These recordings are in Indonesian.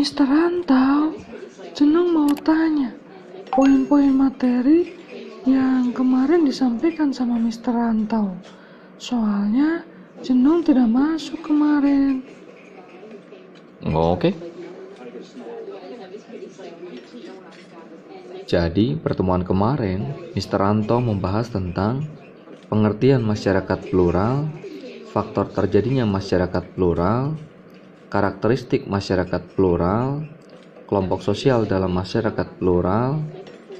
Mister Rantau, Jenong mau tanya poin-poin materi yang kemarin disampaikan sama Mister Rantau. Soalnya Jenong tidak masuk kemarin. Oke. Jadi pertemuan kemarin Mr. Ranto membahas tentang pengertian masyarakat plural, faktor terjadinya masyarakat plural, karakteristik masyarakat plural, kelompok sosial dalam masyarakat plural,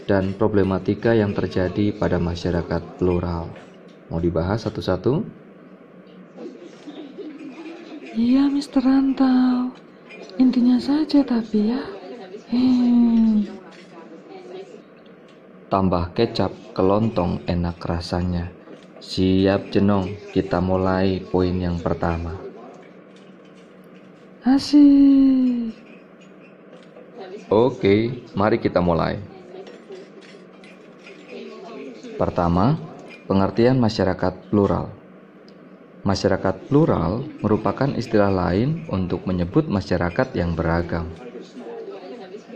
dan problematika yang terjadi pada masyarakat plural. Mau dibahas satu-satu? Iya Mister Rantau, intinya saja tapi ya. Tambah kecap ke lontong enak rasanya. Siap Jenong, kita mulai poin yang pertama. Asik. Oke, mari kita mulai. Pertama, pengertian masyarakat plural. Masyarakat plural merupakan istilah lain untuk menyebut masyarakat yang beragam.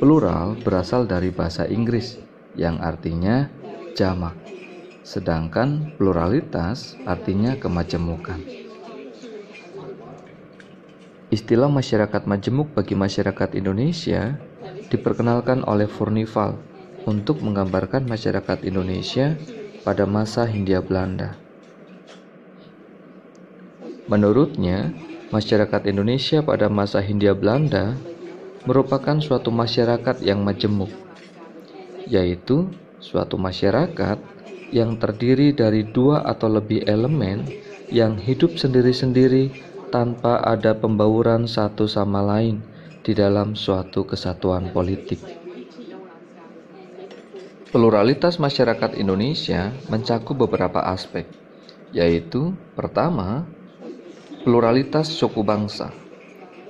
Plural berasal dari bahasa Inggris yang artinya jamak, sedangkan pluralitas artinya kemajemukan. Istilah masyarakat majemuk bagi masyarakat Indonesia diperkenalkan oleh Furnival untuk menggambarkan masyarakat Indonesia pada masa Hindia Belanda. Menurutnya, masyarakat Indonesia pada masa Hindia Belanda merupakan suatu masyarakat yang majemuk, yaitu suatu masyarakat yang terdiri dari dua atau lebih elemen yang hidup sendiri-sendiri tanpa ada pembauran satu sama lain di dalam suatu kesatuan politik. Pluralitas masyarakat Indonesia mencakup beberapa aspek, yaitu pertama, pluralitas suku bangsa,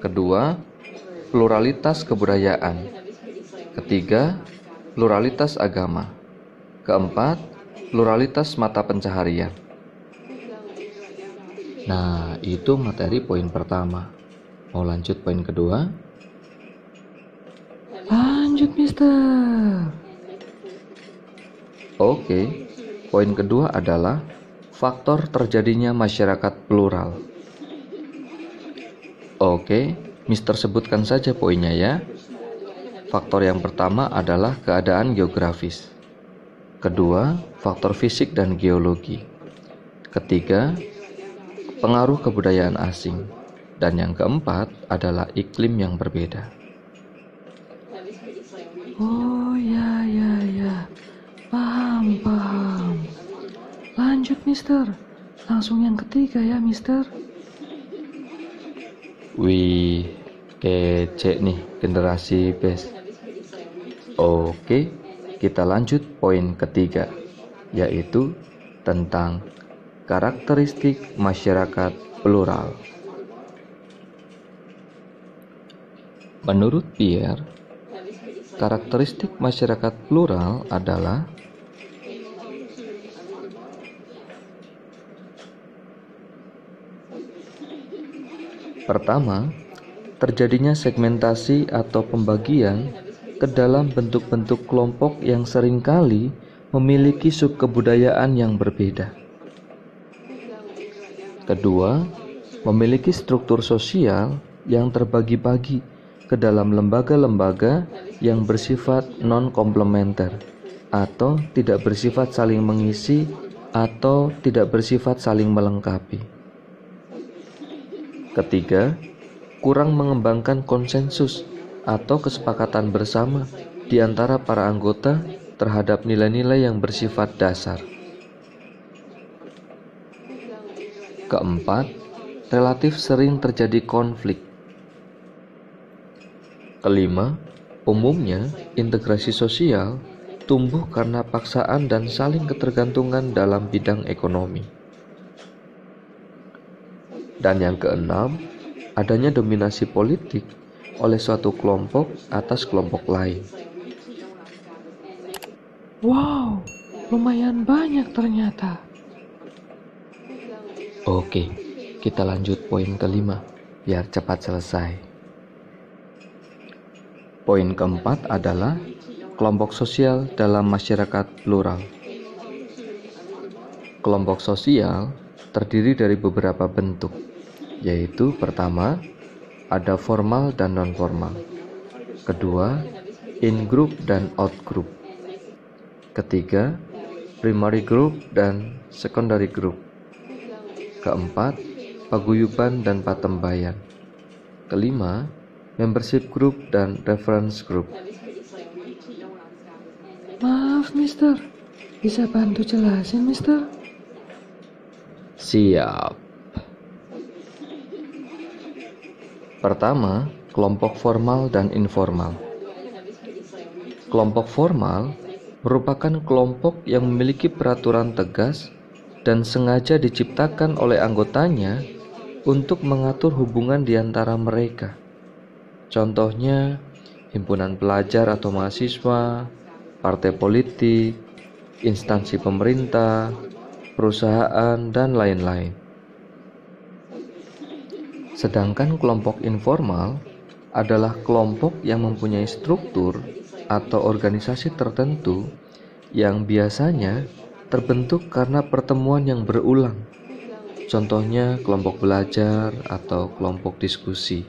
kedua, pluralitas kebudayaan, ketiga, pluralitas agama, keempat, pluralitas mata pencaharian. Nah, itu materi poin pertama. Mau lanjut poin kedua? Lanjut Mister. Oke, poin kedua adalah faktor terjadinya masyarakat plural. Oke, Mister sebutkan saja poinnya ya. Faktor yang pertama adalah keadaan geografis. Kedua, faktor fisik dan geologi. Ketiga, pengaruh kebudayaan asing. Dan yang keempat adalah iklim yang berbeda. Oh ya, paham. Lanjut Mister, langsung yang ketiga ya Mister. Wih, kece nih generasi best. Oke, kita lanjut poin ketiga, yaitu tentang karakteristik masyarakat plural. Menurut Pierre, karakteristik masyarakat plural adalah pertama, terjadinya segmentasi atau pembagian ke dalam bentuk-bentuk kelompok yang seringkali memiliki subkebudayaan yang berbeda. Kedua, memiliki struktur sosial yang terbagi-bagi ke dalam lembaga-lembaga yang bersifat non-komplementer atau tidak bersifat saling mengisi atau tidak bersifat saling melengkapi. Ketiga, kurang mengembangkan konsensus atau kesepakatan bersama di antara para anggota terhadap nilai-nilai yang bersifat dasar. Keempat, relatif sering terjadi konflik. Kelima, umumnya integrasi sosial tumbuh karena paksaan dan saling ketergantungan dalam bidang ekonomi. Dan yang keenam, adanya dominasi politik oleh suatu kelompok atas kelompok lain. Wow, lumayan banyak ternyata. Oke, kita lanjut poin kelima biar cepat selesai. Poin keempat adalah kelompok sosial dalam masyarakat plural. Kelompok sosial terdiri dari beberapa bentuk, yaitu pertama, ada formal dan non-formal. Kedua, in-group dan out-group. Ketiga, primary group dan secondary group. Keempat, paguyuban dan patembayan. Kelima, membership group dan reference group. Maaf, Mister. Bisa bantu jelasin, Mister? Siap. Pertama, kelompok formal dan informal. Kelompok formal merupakan kelompok yang memiliki peraturan tegas dan sengaja diciptakan oleh anggotanya untuk mengatur hubungan di antara mereka. Contohnya, himpunan pelajar atau mahasiswa, partai politik, instansi pemerintah, perusahaan, dan lain-lain. Sedangkan kelompok informal adalah kelompok yang mempunyai struktur atau organisasi tertentu yang biasanya terbentuk karena pertemuan yang berulang. Contohnya kelompok belajar atau kelompok diskusi.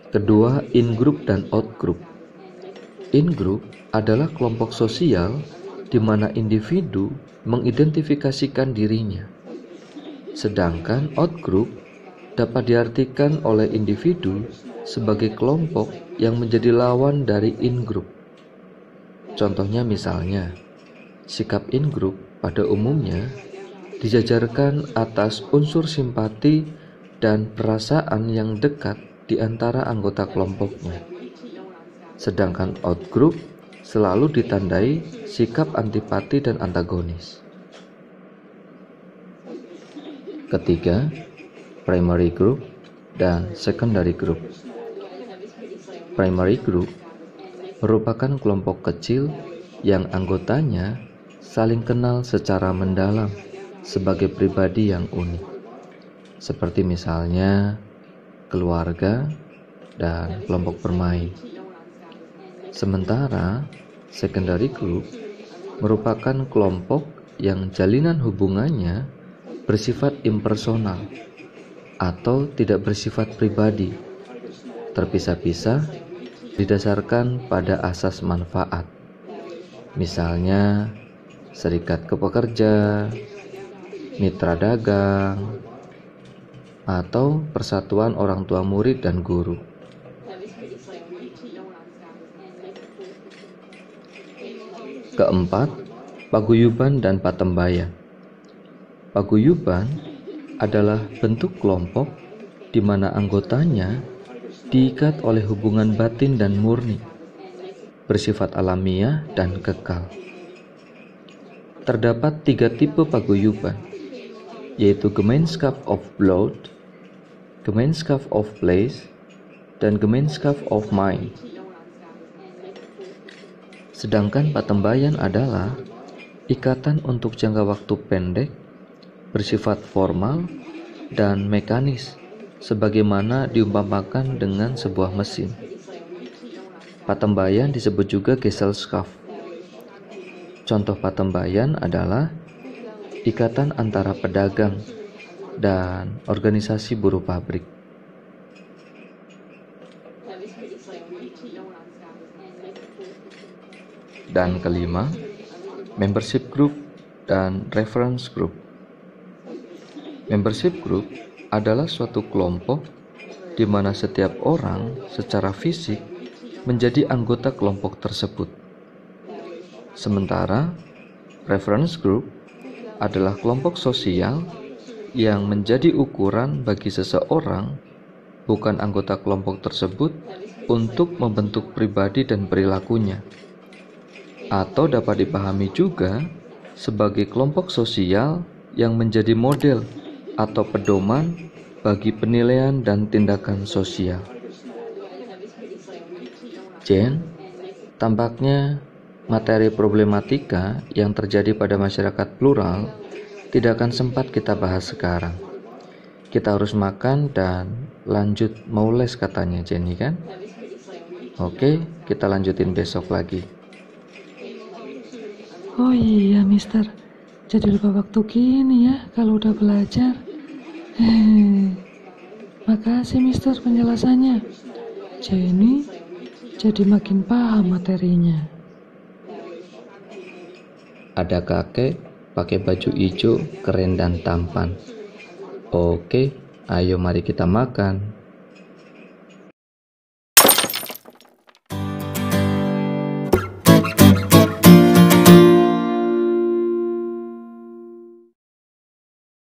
Kedua, in-group dan out-group. In-group adalah kelompok sosial di mana individu mengidentifikasikan dirinya. Sedangkan out-group dapat diartikan oleh individu sebagai kelompok yang menjadi lawan dari in-group. Contohnya misalnya, sikap in-group pada umumnya dijajarkan atas unsur simpati dan perasaan yang dekat di antara anggota kelompoknya. Sedangkan out-group selalu ditandai sikap antipati dan antagonis. Ketiga, primary group dan secondary group. Primary group merupakan kelompok kecil yang anggotanya saling kenal secara mendalam sebagai pribadi yang unik, seperti misalnya keluarga dan kelompok bermain. Sementara secondary group merupakan kelompok yang jalinan hubungannya bersifat impersonal atau tidak bersifat pribadi, terpisah-pisah didasarkan pada asas manfaat. Misalnya serikat pekerja, mitra dagang, atau persatuan orang tua murid dan guru. Keempat, paguyuban dan patembayan. Paguyuban adalah bentuk kelompok di mana anggotanya diikat oleh hubungan batin dan murni, bersifat alamiah dan kekal. Terdapat 3 tipe paguyuban, yaitu Gemeenschap of Blood, Gemeenschap of Place, dan Gemeenschap of Mind. Sedangkan patembayan adalah ikatan untuk jangka waktu pendek, bersifat formal dan mekanis, sebagaimana diumpamakan dengan sebuah mesin. Patembayan disebut juga Gesellschaft. Contoh patembayan adalah ikatan antara pedagang dan organisasi buruh pabrik. Dan kelima, membership group dan reference group. Membership group adalah suatu kelompok di mana setiap orang secara fisik menjadi anggota kelompok tersebut. Sementara reference group adalah kelompok sosial yang menjadi ukuran bagi seseorang, bukan anggota kelompok tersebut, untuk membentuk pribadi dan perilakunya, atau dapat dipahami juga sebagai kelompok sosial yang menjadi model atau pedoman bagi penilaian dan tindakan sosial. Jen, tampaknya materi problematika yang terjadi pada masyarakat plural tidak akan sempat kita bahas sekarang. Kita harus makan dan lanjut mau les katanya Jenny kan? Oke, kita lanjutin besok lagi. Oh iya, Mister. Jadi lupa waktu gini ya kalau udah belajar. Makasih, Mister, penjelasannya. Jenny jadi makin paham materinya. Ada kakek pakai baju hijau, keren dan tampan. Oke, ayo mari kita makan.